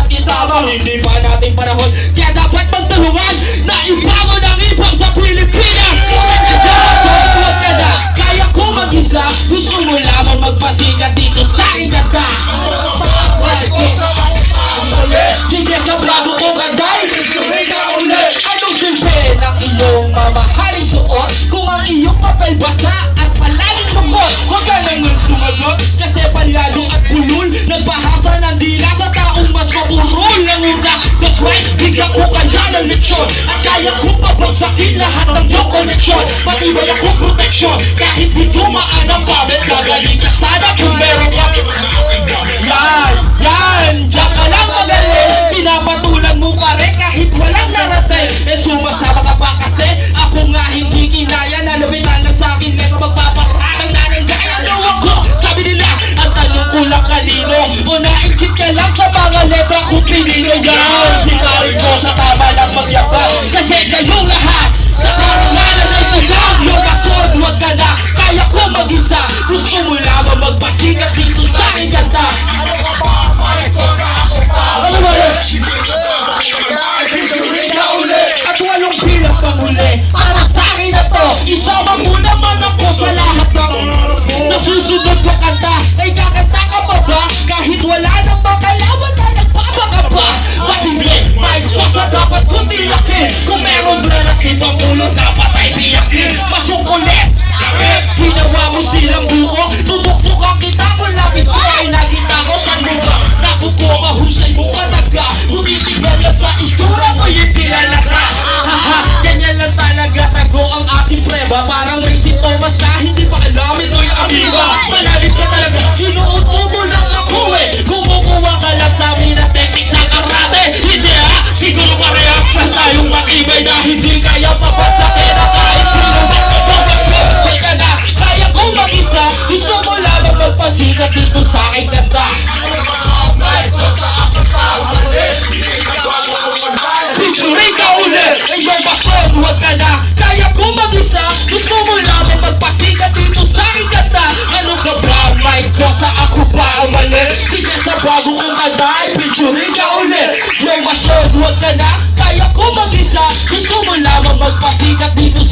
at isama. Hindi pa natin panahon, kaya dapat magtulungan na ibangon ang ibang sa Pilipinas. Huwag ka na, kaya ko mag-isa. Gusto mo lamang magpasikat dito sa igata. Sige sa bago ko gaday, picturein ka ulit. Anong simple ng iyong mamahaling suot? Kung ang iyong papel basa at palaging lungkot, huwag ka nang sumagot. Kasi palyado at bulol, nagbahasa ng dila sa taong mas mapurol ng utak. That's right, bigyan ko kaya ng leksyon. At kaya kong pabagsakin lahat ng iyong koneksyon. Pati wala kong proteksyon, kahit di dumaan ang pabit. Gagaling ka sana kung meron ka. Yan, diyan ka lang magaling. Pinapatulan mo pa rin kahit walang narating. Sumasama ka pa kasi ako nga hindi kinaya. Nalabitan lang sa'kin, meron magpapakarang nananggaya. Nawag ko, sabi nila, ang tanong ko lang kanino. O naingkit ka lang sa mga letra kung pinili yan. Sinarin ko sa tama lang magyabang, kasi kayong lahat sa karangalan ay talang. Yung asod, huwag ka na, kaya ko mag-isa. Gusto mo lamang magpasikat dito sa igata. Ano ba yun? At walong bilang panghuli para sa akin na to. Isama mo naman ako sa lahat ng nasusunod na kanta. Ay kakanta ka pa ba? Kahit wala nang makalawan na nagpapakaba. Ba't hindi? May kosa dapat kong tiyakin. Kung meron na nakitang ulo, dapat ay tiyakin. Masukulit! Ginawa mo silang buko. Tutuktukan kita kung lapis ko ay nakita ko sa lupa. Naku ko, mahusay mo ka naga. Tumitignan na sa itsura mo yung tinalaka. Ganyan lang talaga tago ang aking preba. Parang may sintomas na hindi pa alam ito'y amiga. Malalit ka talaga, inuuto mo lang ako eh. Kumukuha ka lang sa amin na teknik sa karate. Hindi siguro parehas na tayong makibay na hindi kaya papasakin na kahit sino. Huwag ka na, kaya kong mag-isa. Gusto mo lamang magpasikat dito sa aking ganda. Picturein ka ulit, iyong basod, huwag ka na. Kaya kong mag-isa, gusto mo lamang magpasikat dito sa aking ganda. Ano ka ba, may kosa, ako ba ang mali? Sige sa bago kong aday, picturein ka ulit, iyong basod, huwag ka na. Kaya kong mag-isa, gusto mo lamang magpasikat dito